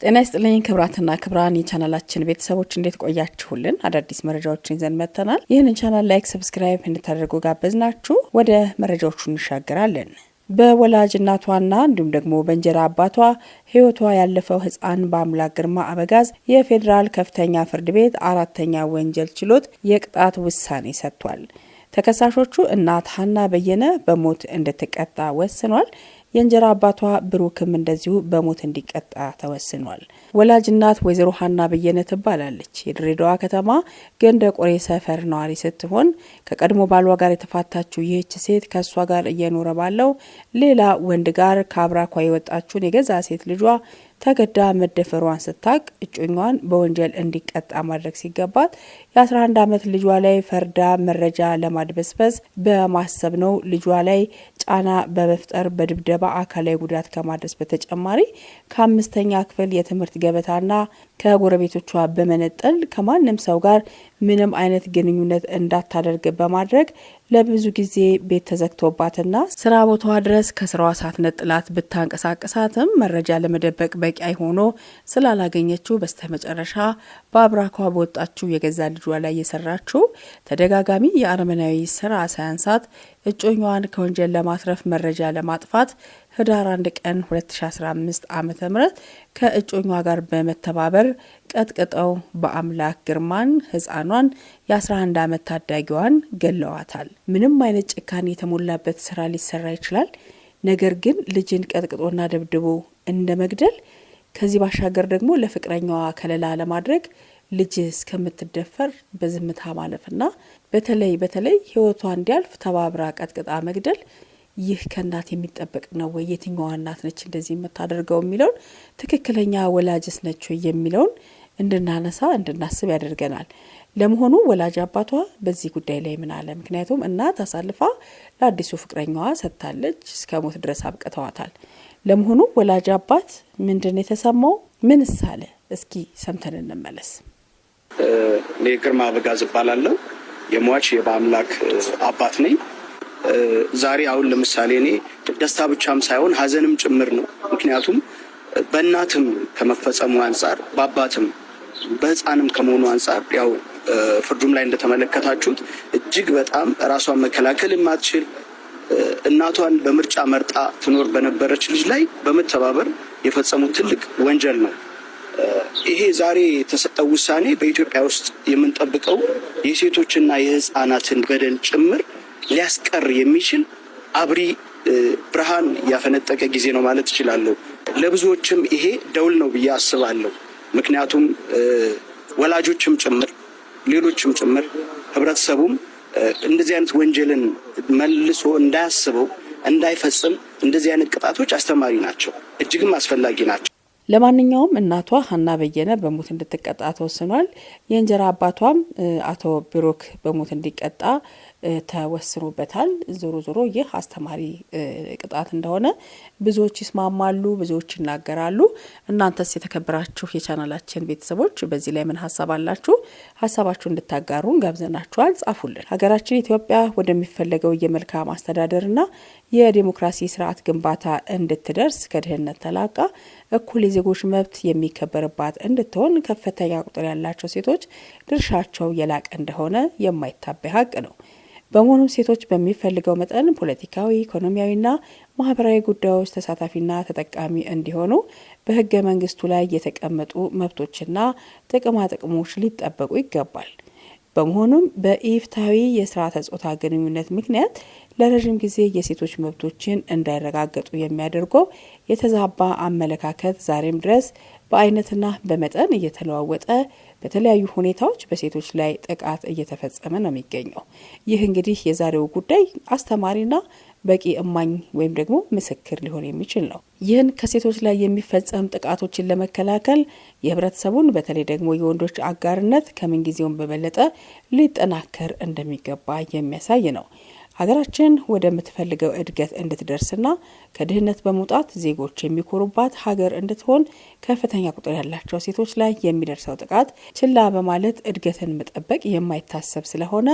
ጤና ይስጥልኝ ክብራትና ክብራን የቻናላችን ቤተሰቦች እንዴት ቆያችሁልን? አዳዲስ መረጃዎችን ይዘን መጥተናል። ይህንን ቻናል ላይክ፣ ሰብስክራይብ እንድታደርጉ ጋበዝናችሁ። ወደ መረጃዎቹ እንሻገራለን። በወላጅ እናቷና እንዲሁም ደግሞ በእንጀራ አባቷ ህይወቷ ያለፈው ህፃን በአምላክ ግርማ አበጋዝ የፌዴራል ከፍተኛ ፍርድ ቤት አራተኛ ወንጀል ችሎት የቅጣት ውሳኔ ሰጥቷል። ተከሳሾቹ እናት ሀና በየነ በሞት እንድትቀጣ ወስኗል። የእንጀራ አባቷ ብሩክም እንደዚሁ በሞት እንዲቀጣ ተወስኗል። ወላጅ እናት ወይዘሮ ሀና በየነ ትባላለች። የድሬዳዋ ከተማ ገንደ ቆሬ ሰፈር ነዋሪ ስትሆን ከቀድሞ ባሏ ጋር የተፋታችው ይህች ሴት ከሷ ጋር እየኖረ ባለው ሌላ ወንድ ጋር ከአብራኳ የወጣችውን የገዛ ሴት ልጇ ተገዳ መደፈሯን ስታቅ እጮኛዋን በወንጀል እንዲቀጣ ማድረግ ሲገባት የ11 ዓመት ልጇ ላይ ፈርዳ መረጃ ለማድበስበስ በማሰብ ነው ልጇ ላይ ጫና በመፍጠር በድብደባ አካላዊ ጉዳት ከማድረስ በተጨማሪ ከአምስተኛ ክፍል የትምህርት ገበታና ከጎረቤቶቿ በመነጠል ከማንም ሰው ጋር ምንም አይነት ግንኙነት እንዳታደርግ በማድረግ ለብዙ ጊዜ ቤት ተዘግቶባትና ስራ ቦታዋ ድረስ ከስራዋ ሳትነጥላት ብታንቀሳቀሳትም መረጃ ለመደበቅ በቂ ሆኖ ስላላገኘችው በስተመጨረሻ በአብራኳ በወጣችው የገዛ ልጇ ላይ የሰራችው ተደጋጋሚ የአረመናዊ ስራ ሳያንሳት እጮኛዋን ከወንጀል ለማትረፍ መረጃ ለማጥፋት ህዳር 1 ቀን 2015 ዓ.ም ከእጮኛዋ ጋር በመተባበር ቀጥቅጠው በአምላክ ግርማን ህፃኗን የ11 ዓመት ታዳጊዋን ገለዋታል። ምንም አይነት ጭካኔ የተሞላበት ስራ ሊሰራ ይችላል። ነገር ግን ልጅን ቀጥቅጦና ደብድቦ እንደ መግደል ከዚህ ባሻገር ደግሞ ለፍቅረኛዋ ከለላ ለማድረግ ልጅ እስከምትደፈር በዝምታ ማለፍና በተለይ ህይወቷ እንዲያልፍ ተባብራ ቀጥቅጣ መግደል ይህ ከእናት የሚጠበቅ ነው ወይ? የትኛዋ እናት ነች እንደዚህ የምታደርገው የሚለውን ትክክለኛ ወላጅስ ነች የሚለውን እንድናነሳ እንድናስብ ያደርገናል። ለመሆኑ ወላጅ አባቷ በዚህ ጉዳይ ላይ ምን አለ? ምክንያቱም እናት አሳልፋ ለአዲሱ ፍቅረኛዋ ሰጥታለች፣ እስከ ሞት ድረስ አብቅተዋታል። ለመሆኑ ወላጅ አባት ምንድን የተሰማው? ምንስ አለ? እስኪ ሰምተን እንመለስ። እኔ ግርማ አበጋዝ እባላለሁ። የሟች የበአምላክ አባት ነኝ። ዛሬ አሁን ለምሳሌ እኔ ደስታ ብቻም ሳይሆን ሀዘንም ጭምር ነው። ምክንያቱም በእናትም ከመፈጸሙ አንጻር በአባትም በህፃንም ከመሆኑ አንጻር ያው ፍርዱም ላይ እንደተመለከታችሁት እጅግ በጣም ራሷን መከላከል የማትችል እናቷን በምርጫ መርጣ ትኖር በነበረች ልጅ ላይ በመተባበር የፈጸሙት ትልቅ ወንጀል ነው። ይሄ ዛሬ የተሰጠው ውሳኔ በኢትዮጵያ ውስጥ የምንጠብቀው የሴቶችና የህፃናትን በደል ጭምር ሊያስቀር የሚችል አብሪ ብርሃን ያፈነጠቀ ጊዜ ነው ማለት እችላለሁ። ለብዙዎችም ይሄ ደውል ነው ብዬ አስባለሁ። ምክንያቱም ወላጆችም ጭምር ሌሎችም ጭምር ህብረተሰቡም እንደዚህ አይነት ወንጀልን መልሶ እንዳያስበው እንዳይፈጽም እንደዚህ አይነት ቅጣቶች አስተማሪ ናቸው፣ እጅግም አስፈላጊ ናቸው። ለማንኛውም እናቷ ሀና በየነ በሞት እንድትቀጣ ተወስኗል። የእንጀራ አባቷም አቶ ብሩክ በሞት እንዲቀጣ ተወስኖበታል። ዞሮ ይህ አስተማሪ ቅጣት እንደሆነ ብዙዎች ይስማማሉ፣ ብዙዎች ይናገራሉ። እናንተስ የተከበራችሁ የቻናላችን ቤተሰቦች በዚህ ላይ ምን ሀሳብ አላችሁ? ሀሳባችሁ እንድታጋሩን ጋብዘናችኋል። ጻፉልን። ሀገራችን ኢትዮጵያ ወደሚፈለገው የመልካም አስተዳደርና የዲሞክራሲ ስርዓት ግንባታ እንድትደርስ ከድህነት ተላቃ እኩል የዜጎች መብት የሚከበርባት እንድትሆን ከፍተኛ ቁጥር ያላቸው ሴቶች ድርሻቸው የላቀ እንደሆነ የማይታበይ ሀቅ ነው። በመሆኑም ሴቶች በሚፈልገው መጠን ፖለቲካዊ፣ ኢኮኖሚያዊና ማህበራዊ ጉዳዮች ተሳታፊና ተጠቃሚ እንዲሆኑ በህገ መንግስቱ ላይ የተቀመጡ መብቶችና ጥቅማ ጥቅሞች ሊጠበቁ ይገባል። በመሆኑም በኢፍትሐዊ የስርዓተ ጾታ ግንኙነት ምክንያት ለረጅም ጊዜ የሴቶች መብቶችን እንዳይረጋገጡ የሚያደርገው የተዛባ አመለካከት ዛሬም ድረስ በአይነትና በመጠን እየተለዋወጠ በተለያዩ ሁኔታዎች በሴቶች ላይ ጥቃት እየተፈጸመ ነው የሚገኘው። ይህ እንግዲህ የዛሬው ጉዳይ አስተማሪና በቂ እማኝ ወይም ደግሞ ምስክር ሊሆን የሚችል ነው። ይህን ከሴቶች ላይ የሚፈጸም ጥቃቶችን ለመከላከል የህብረተሰቡን በተለይ ደግሞ የወንዶች አጋርነት ከምንጊዜውም በበለጠ ሊጠናከር እንደሚገባ የሚያሳይ ነው። ሀገራችን ወደምትፈልገው እድገት እንድትደርስና ከድህነት በመውጣት ዜጎች የሚኮሩባት ሀገር እንድትሆን ከፍተኛ ቁጥር ያላቸው ሴቶች ላይ የሚደርሰው ጥቃት ችላ በማለት እድገትን መጠበቅ የማይታሰብ ስለሆነ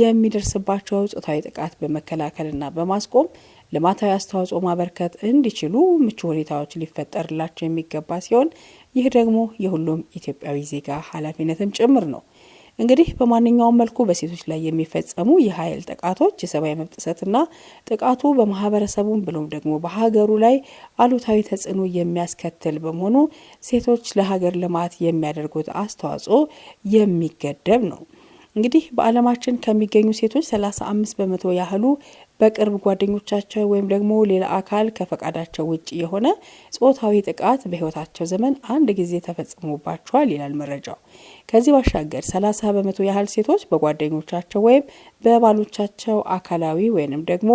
የሚደርስባቸው ጾታዊ ጥቃት በመከላከልና በማስቆም ልማታዊ አስተዋጽኦ ማበርከት እንዲችሉ ምቹ ሁኔታዎች ሊፈጠርላቸው የሚገባ ሲሆን ይህ ደግሞ የሁሉም ኢትዮጵያዊ ዜጋ ኃላፊነትም ጭምር ነው። እንግዲህ በማንኛውም መልኩ በሴቶች ላይ የሚፈጸሙ የኃይል ጥቃቶች የሰብአዊ መብት ጥሰትና ጥቃቱ በማህበረሰቡም ብሎም ደግሞ በሀገሩ ላይ አሉታዊ ተጽዕኖ የሚያስከትል በመሆኑ ሴቶች ለሀገር ልማት የሚያደርጉት አስተዋጽኦ የሚገደብ ነው። እንግዲህ በዓለማችን ከሚገኙ ሴቶች 35% ያህሉ በቅርብ ጓደኞቻቸው ወይም ደግሞ ሌላ አካል ከፈቃዳቸው ውጭ የሆነ ጾታዊ ጥቃት በህይወታቸው ዘመን አንድ ጊዜ ተፈጽሞባቸዋል ይላል መረጃው። ከዚህ ባሻገር 30% ያህል ሴቶች በጓደኞቻቸው ወይም በባሎቻቸው አካላዊ ወይንም ደግሞ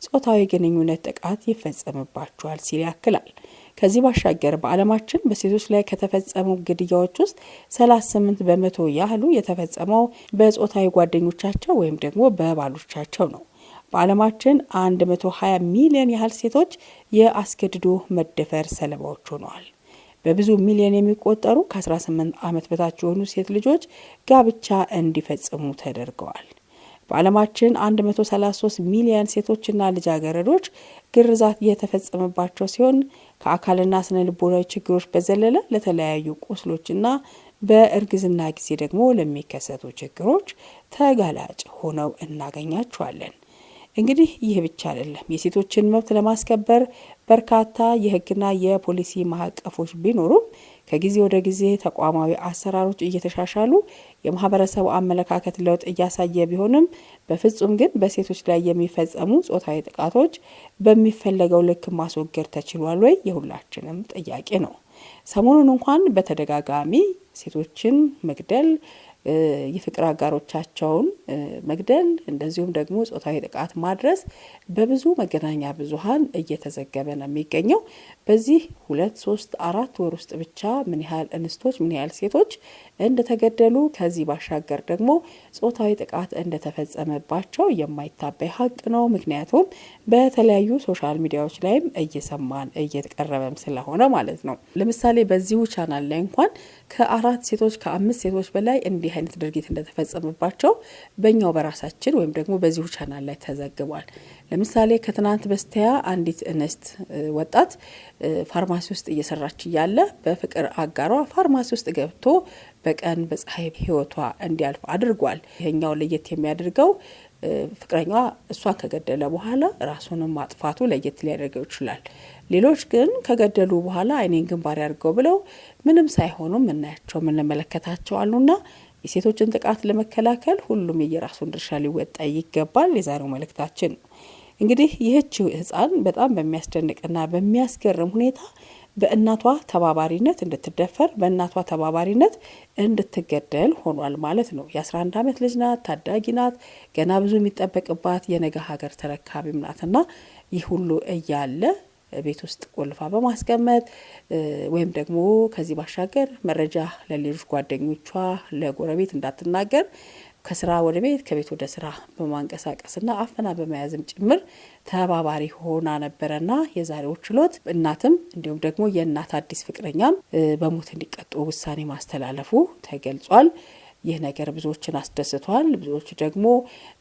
ጾታዊ ግንኙነት ጥቃት ይፈጸምባቸዋል ሲል ያክላል። ከዚህ ባሻገር በዓለማችን በሴቶች ላይ ከተፈጸሙ ግድያዎች ውስጥ 38% ያህሉ የተፈጸመው በጾታዊ ጓደኞቻቸው ወይም ደግሞ በባሎቻቸው ነው። በዓለማችን 120 ሚሊዮን ያህል ሴቶች የአስገድዶ መደፈር ሰለባዎች ሆነዋል። በብዙ ሚሊዮን የሚቆጠሩ ከ18 ዓመት በታች የሆኑ ሴት ልጆች ጋብቻ እንዲፈጽሙ ተደርገዋል። በዓለማችን 133 ሚሊዮን ሴቶችና ልጃገረዶች ግርዛት የተፈጸመባቸው ሲሆን ከአካልና ስነ ልቦናዊ ችግሮች በዘለለ ለተለያዩ ቁስሎችና በእርግዝና ጊዜ ደግሞ ለሚከሰቱ ችግሮች ተጋላጭ ሆነው እናገኛቸዋለን። እንግዲህ ይህ ብቻ አይደለም። የሴቶችን መብት ለማስከበር በርካታ የሕግና የፖሊሲ ማዕቀፎች ቢኖሩም ከጊዜ ወደ ጊዜ ተቋማዊ አሰራሮች እየተሻሻሉ የማህበረሰቡ አመለካከት ለውጥ እያሳየ ቢሆንም በፍጹም ግን በሴቶች ላይ የሚፈጸሙ ጾታዊ ጥቃቶች በሚፈለገው ልክ ማስወገድ ተችሏል ወይ? የሁላችንም ጥያቄ ነው። ሰሞኑን እንኳን በተደጋጋሚ ሴቶችን መግደል፣ የፍቅር አጋሮቻቸውን መግደል እንደዚሁም ደግሞ ጾታዊ ጥቃት ማድረስ በብዙ መገናኛ ብዙሃን እየተዘገበ ነው የሚገኘው። በዚህ 2፣ 3፣ 4 ወር ውስጥ ብቻ ምን ያህል እንስቶች ምን ያህል ሴቶች እንደተገደሉ ከዚህ ባሻገር ደግሞ ጾታዊ ጥቃት እንደተፈጸመባቸው የማይታበይ ሀቅ ነው። ምክንያቱም በተለያዩ ሶሻል ሚዲያዎች ላይም እየሰማን እየተቀረበም ስለሆነ ማለት ነው። ለምሳሌ በዚሁ ቻናል ላይ እንኳን ከ4 ሴቶች ከ5 ሴቶች በላይ እንዲህ አይነት ድርጊት እንደተፈጸመባቸው በእኛው በራሳችን ወይም ደግሞ በዚሁ ቻናል ላይ ተዘግቧል። ለምሳሌ ከትናንት በስቲያ አንዲት እንስት ወጣት ፋርማሲ ውስጥ እየሰራች እያለ በፍቅር አጋሯ ፋርማሲ ውስጥ ገብቶ በቀን በፀሐይ ህይወቷ እንዲያልፍ አድርጓል። ይሄኛው ለየት የሚያደርገው ፍቅረኛዋ እሷን ከገደለ በኋላ ራሱንም ማጥፋቱ ለየት ሊያደርገው ይችላል። ሌሎች ግን ከገደሉ በኋላ አይኔን ግንባር ያድርገው ብለው ምንም ሳይሆኑ ምናያቸው ምንመለከታቸው አሉና የሴቶችን ጥቃት ለመከላከል ሁሉም የየራሱን ድርሻ ሊወጣ ይገባል የዛሬው መልእክታችን። እንግዲህ ይህች ህፃን በጣም በሚያስደንቅና በሚያስገርም ሁኔታ በእናቷ ተባባሪነት እንድትደፈር በእናቷ ተባባሪነት እንድትገደል ሆኗል ማለት ነው። የ11 ዓመት ልጅ ናት፣ ታዳጊ ናት፣ ገና ብዙ የሚጠበቅባት የነገ ሀገር ተረካቢም ናትና ይህ ሁሉ እያለ ቤት ውስጥ ቆልፋ በማስቀመጥ ወይም ደግሞ ከዚህ ባሻገር መረጃ ለሌሎች ጓደኞቿ ለጎረቤት እንዳትናገር ከስራ ወደ ቤት ከቤት ወደ ስራ በማንቀሳቀስና አፈና በመያዝም ጭምር ተባባሪ ሆና ነበረና የዛሬው ችሎት እናትም እንዲሁም ደግሞ የእናት አዲስ ፍቅረኛም በሞት እንዲቀጡ ውሳኔ ማስተላለፉ ተገልጿል። ይህ ነገር ብዙዎችን አስደስቷል። ብዙዎች ደግሞ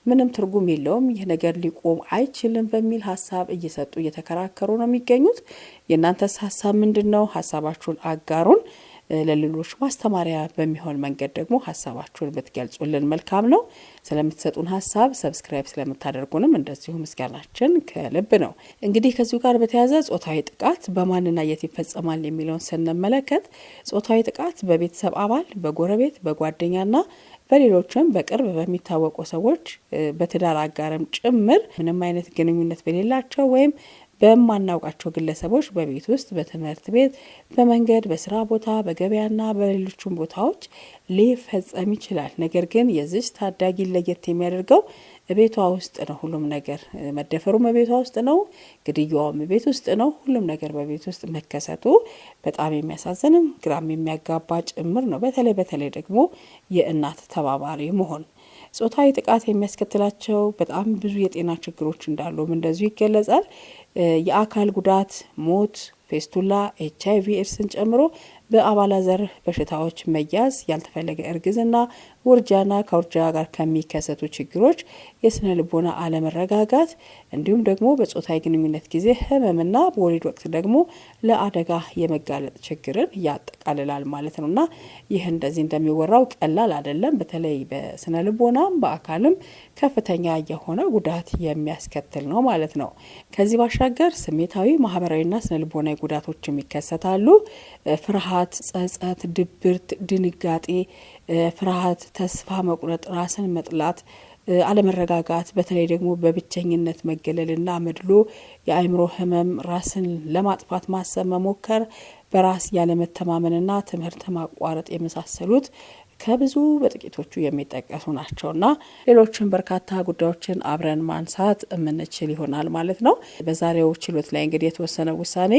ምንም ትርጉም የለውም ይህ ነገር ሊቆም አይችልም በሚል ሀሳብ እየሰጡ እየተከራከሩ ነው የሚገኙት። የእናንተስ ሀሳብ ምንድነው? ሀሳባችሁን አጋሩን። ለሌሎች ማስተማሪያ በሚሆን መንገድ ደግሞ ሀሳባችሁን ብትገልጹልን መልካም ነው። ስለምትሰጡን ሀሳብ ሰብስክራይብ ስለምታደርጉንም እንደዚሁ ምስጋናችን ከልብ ነው። እንግዲህ ከዚሁ ጋር በተያያዘ ጾታዊ ጥቃት በማንና የት ይፈጸማል የሚለውን ስንመለከት ጾታዊ ጥቃት በቤተሰብ አባል፣ በጎረቤት፣ በጓደኛና በሌሎችም በቅርብ በሚታወቁ ሰዎች በትዳር አጋርም ጭምር ምንም አይነት ግንኙነት በሌላቸው ወይም በማናውቃቸው ግለሰቦች በቤት ውስጥ፣ በትምህርት ቤት፣ በመንገድ፣ በስራ ቦታ፣ በገበያና በሌሎችም ቦታዎች ሊፈጸም ይችላል። ነገር ግን የዚህ ታዳጊ ለየት የሚያደርገው ቤቷ ውስጥ ነው። ሁሉም ነገር መደፈሩም ቤቷ ውስጥ ነው፣ ግድያውም ቤት ውስጥ ነው። ሁሉም ነገር በቤት ውስጥ መከሰቱ በጣም የሚያሳዝንም ግራም የሚያጋባ ጭምር ነው። በተለይ ደግሞ የእናት ተባባሪ መሆን ጾታዊ ጥቃት የሚያስከትላቸው በጣም ብዙ የጤና ችግሮች እንዳሉም እንደዚሁ ይገለጻል። የአካል ጉዳት፣ ሞት፣ ፌስቱላ፣ HIV ኤድስን ጨምሮ በአባላዘር በሽታዎች መያዝ፣ ያልተፈለገ እርግዝና፣ ውርጃና ከውርጃ ጋር ከሚከሰቱ ችግሮች፣ የስነ ልቦና አለመረጋጋት እንዲሁም ደግሞ በጾታዊ ግንኙነት ጊዜ ህመምና በወሊድ ወቅት ደግሞ ለአደጋ የመጋለጥ ችግርን ያጠቃልላል ማለት ነውና ይህ እንደዚህ እንደሚወራው ቀላል አይደለም። በተለይ በስነ ልቦናም በአካልም ከፍተኛ የሆነ ጉዳት የሚያስከትል ነው ማለት ነው። ከዚህ ባሻገር ስሜታዊ፣ ማህበራዊና ስነ ልቦናዊ ጉዳቶችም ይከሰታሉ። ፍርሃት፣ ጸጸት፣ ድብርት፣ ድንጋጤ፣ ፍርሃት፣ ተስፋ መቁረጥ፣ ራስን መጥላት፣ አለመረጋጋት፣ በተለይ ደግሞ በብቸኝነት መገለልና መድሎ፣ የአእምሮ ህመም፣ ራስን ለማጥፋት ማሰብ መሞከር፣ በራስ ያለመተማመንና ትምህርት ማቋረጥ የመሳሰሉት ከብዙ በጥቂቶቹ የሚጠቀሱ ናቸውና ሌሎችን በርካታ ጉዳዮችን አብረን ማንሳት የምንችል ይሆናል ማለት ነው። በዛሬው ችሎት ላይ እንግዲህ የተወሰነ ውሳኔ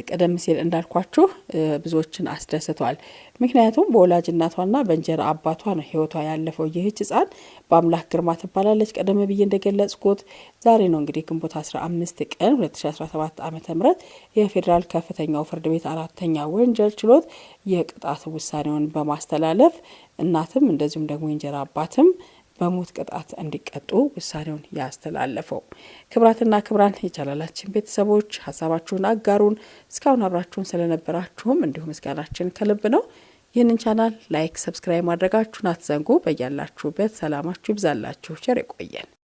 ቀደም ሲል እንዳልኳችሁ ብዙዎችን አስደስቷል። ምክንያቱም በወላጅ እናቷና በእንጀራ አባቷ ነው ህይወቷ ያለፈው። ይህች ህጻን በአምላክ ግርማ ትባላለች። ቀደም ብዬ እንደገለጽኩት ዛሬ ነው እንግዲህ ግንቦት 15 ቀን 2017 ዓ.ም የፌዴራል ከፍተኛው ፍርድ ቤት 4ኛ ወንጀል ችሎት የቅጣት ውሳኔውን በማስተላለፍ እናትም እንደዚሁም ደግሞ የእንጀራ አባትም በሞት ቅጣት እንዲቀጡ ውሳኔውን ያስተላለፈው። ክብራትና ክብራን የቻናላችን ቤተሰቦች ሀሳባችሁን አጋሩን። እስካሁን አብራችሁን ስለነበራችሁም እንዲሁም ምስጋናችን ከልብ ነው። ይህንን ቻናል ላይክ፣ ሰብስክራይብ ማድረጋችሁን አትዘንጉ። በያላችሁበት ሰላማችሁ ይብዛላችሁ። ቸር ይቆየን።